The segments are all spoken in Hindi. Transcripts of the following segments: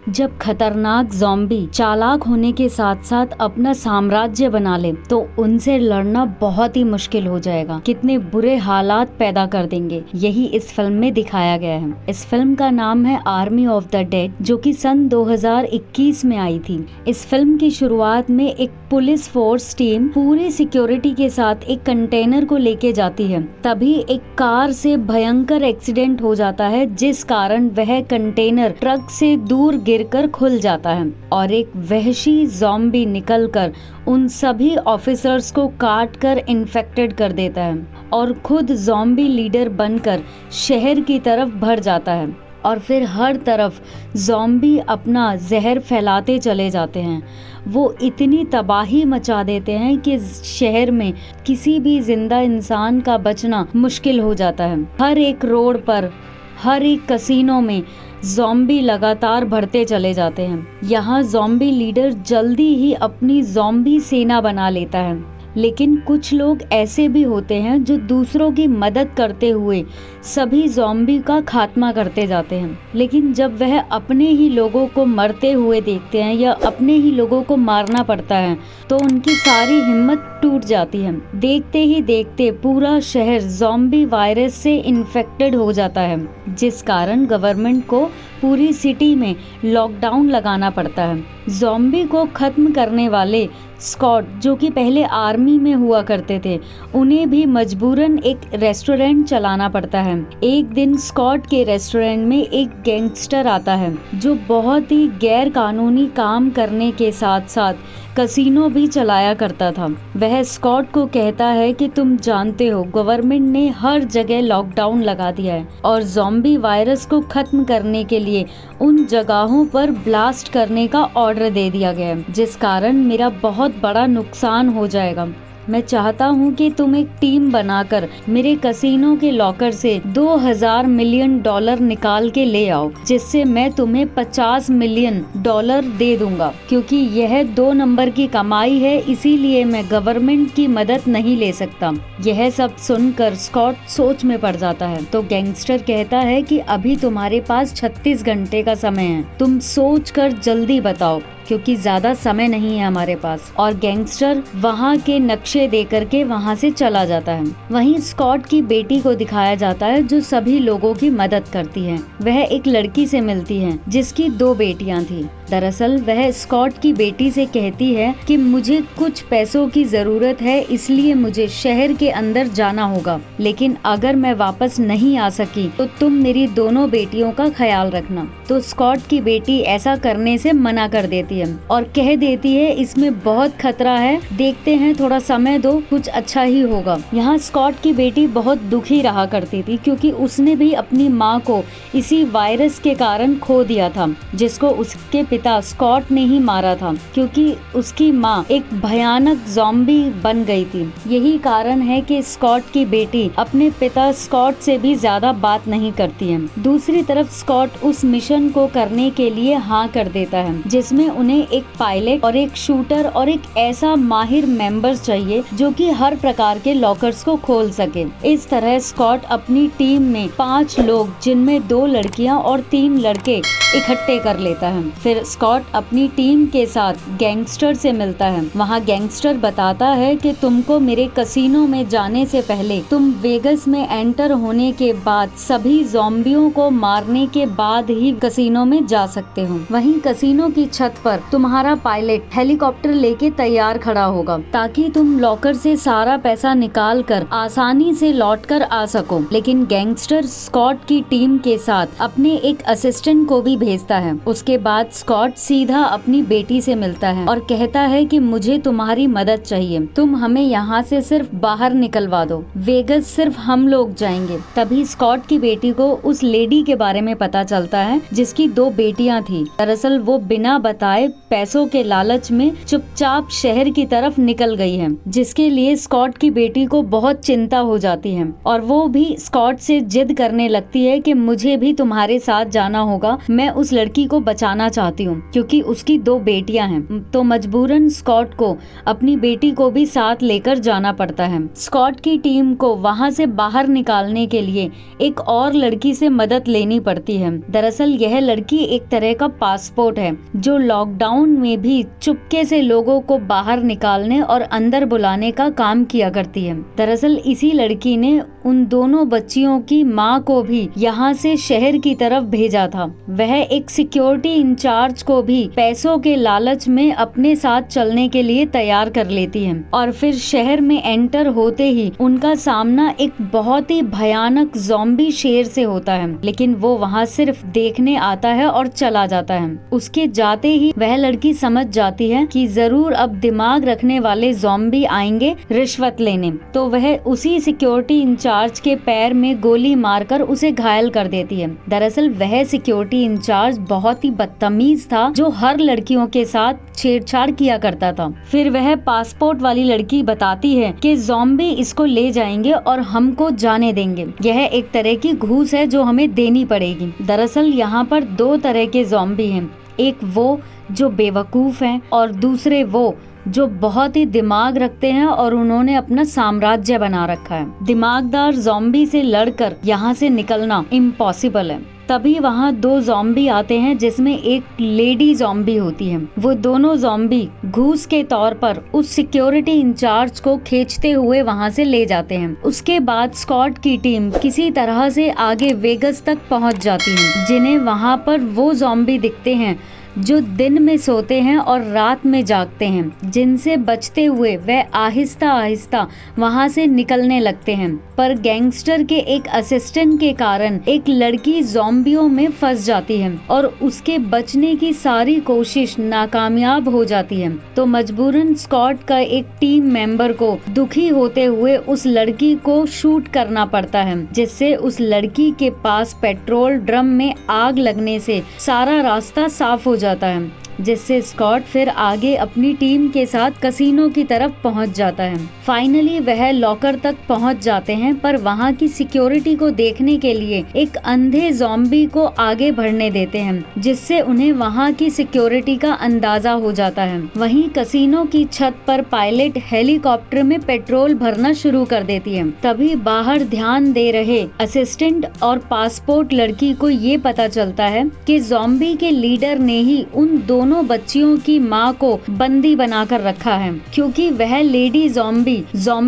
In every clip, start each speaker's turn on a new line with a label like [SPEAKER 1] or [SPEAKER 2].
[SPEAKER 1] जब खतरनाक ज़ॉम्बी चालाक होने के साथ साथ अपना साम्राज्य बना ले तो उनसे लड़ना बहुत ही मुश्किल हो जाएगा। कितने बुरे हालात पैदा कर देंगे, यही इस फिल्म में दिखाया गया है। इस फिल्म का नाम है आर्मी ऑफ द डेड, जो कि सन 2021 में आई थी। इस फिल्म की शुरुआत में एक पुलिस फोर्स टीम पूरी सिक्योरिटी के साथ एक कंटेनर को लेके जाती है। तभी एक कार से भयंकर एक्सीडेंट हो जाता है, जिस कारण वह कंटेनर ट्रक से दूर गिरकर खुल जाता है और एक वहशी ज़ॉम्बी निकलकर उन सभी ऑफिसर्स को काट कर इन्फेक्टेड कर देता है और खुद ज़ॉम्बी लीडर बनकर शहर की तरफ बढ़ जाता है। और फिर हर तरफ ज़ॉम्बी अपना जहर फैलाते चले जाते हैं। वो इतनी तबाही मचा देते हैं कि शहर में किसी भी जिंदा इंसान का बचना मुश्किल हो जाता है। हर एक रोड पर, हर एक कसीनो में ज़ॉम्बी लगातार बढ़ते चले जाते हैं। यहाँ ज़ॉम्बी लीडर जल्दी ही अपनी ज़ॉम्बी सेना बना लेता है, लेकिन कुछ लोग ऐसे भी होते हैं जो दूसरों की मदद करते हुए सभी ज़ॉम्बी का खात्मा करते जाते हैं। लेकिन जब वह अपने ही लोगों को मरते हुए देखते हैं या अपने ही लोगों को मारना पड़ता है तो उनकी सारी हिम्मत टूट जाती है। देखते ही देखते पूरा शहर ज़ॉम्बी वायरस से इन्फेक्टेड हो जाता है, जिस कारण गवर्नमेंट को पूरी सिटी में लॉकडाउन लगाना पड़ता है। ज़ॉम्बी को खत्म करने वाले स्कॉट, जो कि पहले आर्मी में हुआ करते थे, उन्हें भी मजबूरन एक रेस्टोरेंट चलाना पड़ता है। एक दिन स्कॉट के रेस्टोरेंट में एक गैंगस्टर आता है जो बहुत ही गैर कानूनी काम करने के साथ साथ कसीनो भी चलाया करता था। वह स्कॉट को कहता है कि तुम जानते हो गवर्नमेंट ने हर जगह लॉकडाउन लगा दिया है और ज़ॉम्बी वायरस को खत्म करने के लिए उन जगहों पर ब्लास्ट करने का ऑर्डर दे दिया गया है, जिस कारण मेरा बहुत बड़ा नुकसान हो जाएगा। मैं चाहता हूँ कि तुम एक टीम बनाकर मेरे कसीनो के लॉकर से 2000 मिलियन डॉलर निकाल के ले आओ, जिससे मैं तुम्हें 50 मिलियन डॉलर दे दूंगा। क्योंकि यह 2 नंबर की कमाई है, इसीलिए मैं गवर्नमेंट की मदद नहीं ले सकता। यह सब सुनकर स्कॉट सोच में पड़ जाता है तो गैंगस्टर कहता है कि अभी तुम्हारे पास 36 घंटे का समय है, तुम सोच कर जल्दी बताओ क्योंकि ज्यादा समय नहीं है हमारे पास। और गैंगस्टर वहाँ के नक्शे दे करके वहाँ से चला जाता है। वहीं स्कॉट की बेटी को दिखाया जाता है जो सभी लोगों की मदद करती है। वह एक लड़की से मिलती है जिसकी 2 बेटियां थी। दरअसल वह स्कॉट की बेटी से कहती है कि मुझे कुछ पैसों की जरूरत है, इसलिए मुझे शहर के अंदर जाना होगा, लेकिन अगर मैं वापस नहीं आ सकी तो तुम मेरी दोनों बेटियों का ख्याल रखना। तो स्कॉट की बेटी ऐसा करने से मना कर देती है और कह देती है इसमें बहुत खतरा है, देखते हैं, थोड़ा समय दो, कुछ अच्छा ही होगा। यहाँ स्कॉट की बेटी बहुत दुखी रहा करती थी क्योंकि उसने भी अपनी माँ को इसी वायरस के कारण खो दिया था, जिसको उसके पिता स्कॉट ने ही मारा था, क्योंकि उसकी माँ एक भयानक ज़ॉम्बी बन गई थी। यही कारण है कि स्कॉट की बेटी अपने पिता स्कॉट से भी ज्यादा बात नहीं करती है। दूसरी तरफ स्कॉट उस मिशन को करने के लिए हाँ कर देता है, जिसमें उन्हें एक पायलट और एक शूटर और एक ऐसा माहिर मेंबर चाहिए जो कि हर प्रकार के लॉकर्स को खोल सके। इस तरह स्कॉट अपनी टीम में 5 लोग, जिनमें 2 लड़कियां और 3 लड़के, इकट्ठे कर लेता है। फिर स्कॉट अपनी टीम के साथ गैंगस्टर से मिलता है। वहाँ गैंगस्टर बताता है कि तुमको मेरे कसीनो में जाने से पहले, तुम वेगस में एंटर होने के बाद सभी ज़ॉम्बियों को मारने के बाद ही कसीनो में जा सकते हो। वहीं कसीनो की छत पर तुम्हारा पायलट हेलीकॉप्टर लेके तैयार खड़ा होगा ताकि तुम लॉकर से सारा पैसा निकाल कर आसानी से लौट कर आ सको। लेकिन गैंगस्टर स्कॉट की टीम के साथ अपने एक असिस्टेंट को भी भेजता है। उसके बाद स्कॉट सीधा अपनी बेटी से मिलता है और कहता है कि मुझे तुम्हारी मदद चाहिए, तुम हमें यहाँ से सिर्फ बाहर निकलवा दो, वेगस सिर्फ हम लोग जाएंगे। तभी स्कॉट की बेटी को उस लेडी के बारे में पता चलता है जिसकी 2 बेटियां थी। दरअसल वो बिना बताए बजाय पैसों के लालच में चुपचाप शहर की तरफ निकल गई है, जिसके लिए स्कॉट की बेटी को बहुत चिंता हो जाती है और वो भी स्कॉट से जिद करने लगती है कि मुझे भी तुम्हारे साथ जाना होगा, मैं उस लड़की को बचाना चाहती हूँ क्योंकि उसकी 2 बेटियां हैं। तो मजबूरन स्कॉट को अपनी बेटी को भी साथ लेकर जाना पड़ता है। स्कॉट की टीम को वहां से बाहर निकालने के लिए एक और लड़की से मदद लेनी पड़ती है। दरअसल यह लड़की एक तरह का पासपोर्ट है जो लॉकडाउन में भी चुपके से लोगों को बाहर निकालने और अंदर बुलाने का काम किया करती है। दरअसल इसी लड़की ने उन दोनों बच्चियों की माँ को भी यहाँ से शहर की तरफ भेजा था। वह एक सिक्योरिटी इंचार्ज को भी पैसों के लालच में अपने साथ चलने के लिए तैयार कर लेती है और फिर शहर में एंटर होते ही उनका सामना एक बहुत ही भयानक ज़ॉम्बी शेर से होता है, लेकिन वो वहाँ सिर्फ देखने आता है और चला जाता है। उसके जाते ही वह लड़की समझ जाती है कि जरूर अब दिमाग रखने वाले ज़ॉम्बी आएंगे रिश्वत लेने, तो वह उसी सिक्योरिटी इंचार्ज के पैर में गोली मारकर उसे घायल कर देती है। दरअसल वह सिक्योरिटी इंचार्ज बहुत ही बदतमीज था जो हर लड़कियों के साथ छेड़छाड़ किया करता था। फिर वह पासपोर्ट वाली लड़की बताती है कि ज़ॉम्बी इसको ले जाएंगे और हमको जाने देंगे। यह एक तरह की घूस है जो हमें देनी पड़ेगी। दरअसल यहाँ पर 2 तरह के ज़ॉम्बी हैं, एक वो जो बेवकूफ हैं और दूसरे वो जो बहुत ही दिमाग रखते हैं और उन्होंने अपना साम्राज्य बना रखा है। दिमागदार ज़ॉम्बी से लड़कर यहाँ से निकलना इम्पॉसिबल है। तभी वहाँ 2 ज़ॉम्बी आते हैं जिसमें एक लेडी ज़ॉम्बी होती है। वो दोनों ज़ॉम्बी घूस के तौर पर उस सिक्योरिटी इंचार्ज को खींचते हुए वहाँ से ले जाते हैं। उसके बाद स्कॉट की टीम किसी तरह से आगे वेगस तक पहुँच जाती है, जिन्हें वहाँ पर वो ज़ॉम्बी दिखते हैं जो दिन में सोते हैं और रात में जागते हैं। जिनसे बचते हुए वह आहिस्ता आहिस्ता वहां से निकलने लगते हैं, पर गैंगस्टर के एक असिस्टेंट के कारण एक लड़की ज़ॉम्बियों में फंस जाती है और उसके बचने की सारी कोशिश नाकामयाब हो जाती है। तो मजबूरन स्कॉट का एक टीम मेंबर को दुखी होते हुए उस लड़की को शूट करना पड़ता है, जिससे उस लड़की के पास पेट्रोल ड्रम में आग लगने से सारा रास्ता साफ हो जाता है, जिससे स्कॉट फिर आगे अपनी टीम के साथ कसिनो की तरफ पहुंच जाता है। फाइनली वह लॉकर तक पहुंच जाते हैं, पर वहां की सिक्योरिटी को देखने के लिए एक अंधे ज़ॉम्बी को आगे बढ़ने देते हैं, जिससे उन्हें वहां की सिक्योरिटी का अंदाजा हो जाता है। वहीं कसिनो की छत पर पायलट हेलीकॉप्टर में पेट्रोल भरना शुरू कर देती है। तभी बाहर ध्यान दे रहे असिस्टेंट और पासपोर्ट लड़की को ये पता चलता है कि ज़ॉम्बी के लीडर ने ही उन दोनों बच्चियों की माँ को बंदी बनाकर रखा है, क्योंकि वह लेडी ज़ॉम्बी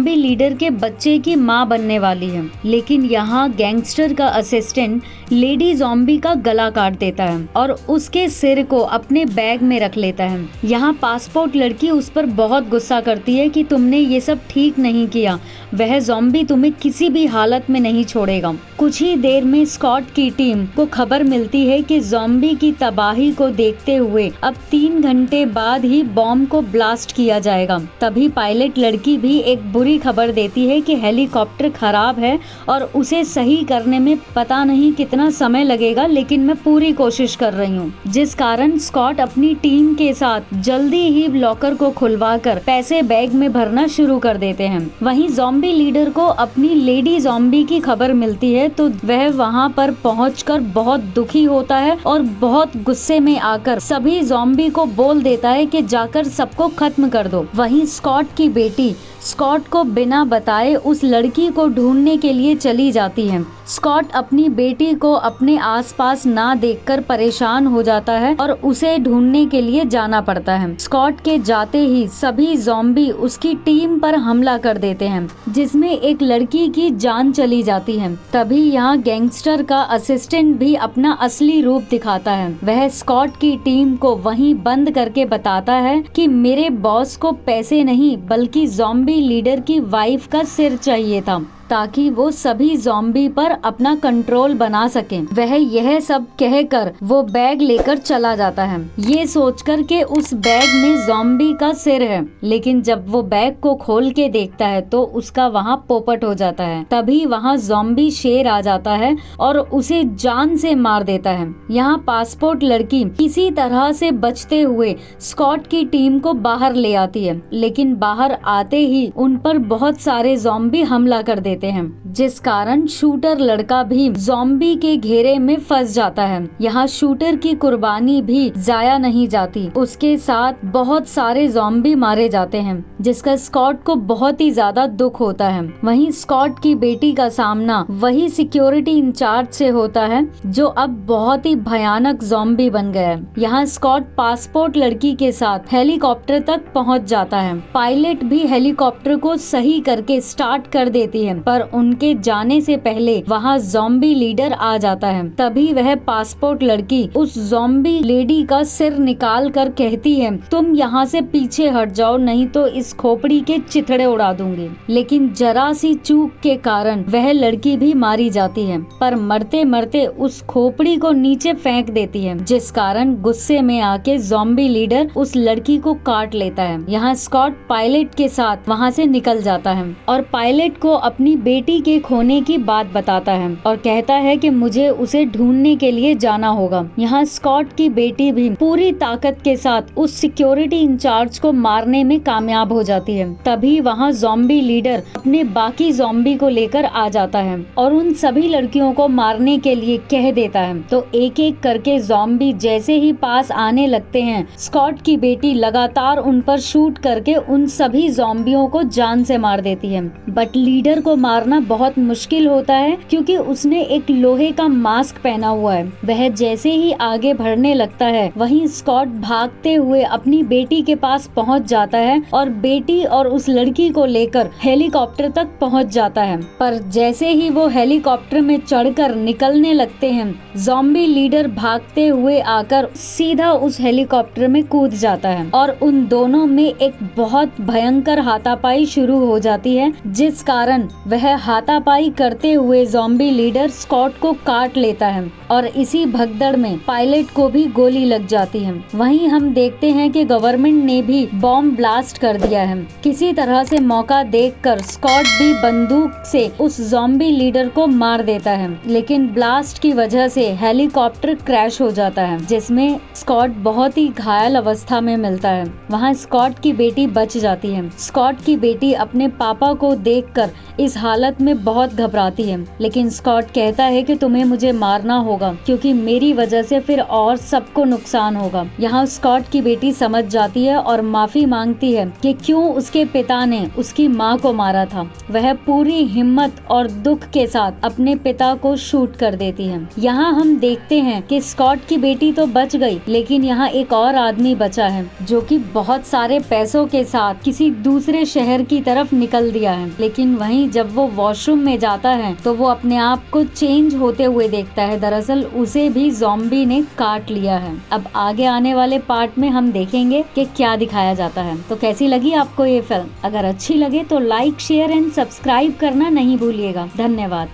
[SPEAKER 1] लीडर के बच्चे की माँ बनने वाली है। लेकिन यहाँ गैंगस्टर का असिस्टेंट लेडी ज़ॉम्बी का गला काट देता है और उसके सिर को अपने बैग में रख लेता है। यहाँ पासपोर्ट लड़की उस पर बहुत गुस्सा करती है कि तुमने ये सब ठीक नहीं किया, वह ज़ॉम्बी तुम्हें किसी भी हालत में नहीं छोड़ेगा। कुछ ही देर में स्कॉट की टीम को खबर मिलती है कि ज़ॉम्बी की तबाही को देखते हुए अब 3 घंटे बाद ही बॉम्ब को ब्लास्ट किया जाएगा। तभी पायलट लड़की भी एक बुरी खबर देती है कि हेलीकॉप्टर खराब है और उसे सही करने में पता नहीं कितना समय लगेगा, लेकिन मैं पूरी कोशिश कर रही हूँ। जिस कारण स्कॉट अपनी टीम के साथ जल्दी ही लॉकर को खुलवाकर पैसे बैग में भरना शुरू कर देते हैं। वहीं ज़ॉम्बी लीडर को अपनी लेडी ज़ॉम्बी की खबर मिलती है, तो वह वहाँ पर पहुंचकर बहुत दुखी होता है और बहुत गुस्से में आकर सभी ज़ॉम्बी को बोल देता है कि जाकर सबको खत्म कर दो। वहीं स्कॉट की बेटी स्कॉट को बिना बताए उस लड़की को ढूंढने के लिए चली जाती है। स्कॉट अपनी बेटी को अपने आसपास ना देखकर परेशान हो जाता है और उसे ढूंढने के लिए जाना पड़ता है। स्कॉट के जाते ही सभी ज़ॉम्बी उसकी टीम पर हमला कर देते हैं, जिसमें एक लड़की की जान चली जाती है। तभी यहाँ गैंगस्टर का असिस्टेंट भी अपना असली रूप दिखाता है। वह स्कॉट की टीम को वहीं बंद करके बताता है कि मेरे बॉस को पैसे नहीं बल्कि ज़ॉम्बी लीडर की वाइफ का सिर चाहिए था। ताकि वो सभी ज़ॉम्बी पर अपना कंट्रोल बना सके। वह यह सब कहकर वो बैग लेकर चला जाता है, ये सोचकर कि उस बैग में ज़ॉम्बी का सिर है। लेकिन जब वो बैग को खोल के देखता है तो उसका वहाँ पोपट हो जाता है। तभी वहाँ ज़ॉम्बी शेर आ जाता है और उसे जान से मार देता है। यहाँ पासपोर्ट लड़की किसी तरह से बचते हुए स्कॉट की टीम को बाहर ले आती है, लेकिन बाहर आते ही उन पर बहुत सारे ज़ॉम्बी हमला कर देते हैं, जिस कारण शूटर लड़का भी ज़ॉम्बी के घेरे में फंस जाता है। यहाँ शूटर की कुर्बानी भी जाया नहीं जाती, उसके साथ बहुत सारे ज़ॉम्बी मारे जाते हैं, जिसका स्कॉट को बहुत ही ज्यादा दुख होता है। वहीं स्कॉट की बेटी का सामना वही सिक्योरिटी इंचार्ज से होता है, जो अब बहुत ही भयानक ज़ॉम्बी बन गया है। यहाँ स्कॉट पासपोर्ट लड़की के साथ हेलीकॉप्टर तक पहुँच जाता है। पायलट भी हेलीकॉप्टर को सही करके स्टार्ट कर देती है, पर उनके जाने से पहले वहाँ ज़ॉम्बी लीडर आ जाता है। तभी वह पासपोर्ट लड़की उस ज़ॉम्बी लेडी का सिर निकाल कर कहती है, तुम यहाँ से पीछे हट जाओ, नहीं तो इस खोपड़ी के चिथड़े उड़ा दूंगी। लेकिन जरा सी चूक के कारण वह लड़की भी मारी जाती है, पर मरते मरते उस खोपड़ी को नीचे फेंक देती है, जिस कारण गुस्से में आके ज़ॉम्बी लीडर उस लड़की को काट लेता है। यहाँ स्कॉट पायलट के साथ वहाँ से निकल जाता है और पायलट को अपनी बेटी के खोने की बात बताता है और कहता है कि मुझे उसे ढूंढने के लिए जाना होगा। यहाँ स्कॉट की बेटी भी पूरी ताकत के साथ उस सिक्योरिटी इंचार्ज को मारने में कामयाब हो जाती है। तभी वहाँ ज़ॉम्बी लीडर अपने बाकी ज़ॉम्बी को लेकर आ जाता है और उन सभी लड़कियों को मारने के लिए कह देता है। तो एक एक करके ज़ॉम्बी जैसे ही पास आने लगते हैं, स्कॉट की बेटी लगातार उन पर शूट करके उन सभी ज़ॉम्बियों को जान से मार देती है। बट लीडर को मारना बहुत मुश्किल होता है, क्योंकि उसने एक लोहे का मास्क पहना हुआ है। वह जैसे ही आगे बढ़ने लगता है, वहीं स्कॉट भागते हुए अपनी बेटी के पास पहुंच जाता है और बेटी और उस लड़की को लेकर हेलीकॉप्टर तक पहुंच जाता है। पर जैसे ही वो हेलीकॉप्टर में चढ़कर निकलने लगते हैं, ज़ॉम्बी लीडर भागते हुए आकर सीधा उस हेलीकॉप्टर में कूद जाता है और उन दोनों में एक बहुत भयंकर हाथापाई शुरू हो जाती है, जिस कारण वह हाथापाई करते हुए ज़ॉम्बी लीडर स्कॉट को काट लेता है और इसी भगदड़ में पायलट को भी गोली लग जाती है। वहीं हम देखते हैं कि गवर्नमेंट ने भी बॉम्ब ब्लास्ट कर दिया है। किसी तरह से मौका देखकर स्कॉट भी बंदूक से उस ज़ॉम्बी लीडर को मार देता है, लेकिन ब्लास्ट की वजह से हेलीकॉप्टर क्रैश हो जाता है, जिसमें स्कॉट बहुत ही घायल अवस्था में मिलता है। वहाँ स्कॉट की बेटी बच जाती है। स्कॉट की बेटी अपने पापा को देखकर इस हालत में बहुत घबराती है, लेकिन स्कॉट कहता है कि तुम्हें मुझे मारना होगा, क्योंकि मेरी वजह से फिर और सबको नुकसान होगा। यहाँ स्कॉट की बेटी समझ जाती है और माफी मांगती है कि क्यों उसके पिता ने उसकी माँ को मारा था। वह पूरी हिम्मत और दुख के साथ अपने पिता को शूट कर देती है। यहाँ हम देखते हैं कि स्कॉट की बेटी तो बच गई, लेकिन यहाँ एक और आदमी बचा है, जो कि बहुत सारे पैसों के साथ किसी दूसरे शहर की तरफ निकल दिया है। लेकिन वहीं जब वो वॉशरूम में जाता है तो वो अपने आप को चेंज होते हुए देखता है। दरअसल उसे भी ज़ॉम्बी ने काट लिया है। अब आगे आने वाले पार्ट में हम देखेंगे कि क्या दिखाया जाता है। तो कैसी लगी आपको ये फिल्म? अगर अच्छी लगे तो लाइक, शेयर एंड सब्सक्राइब करना नहीं भूलिएगा। धन्यवाद।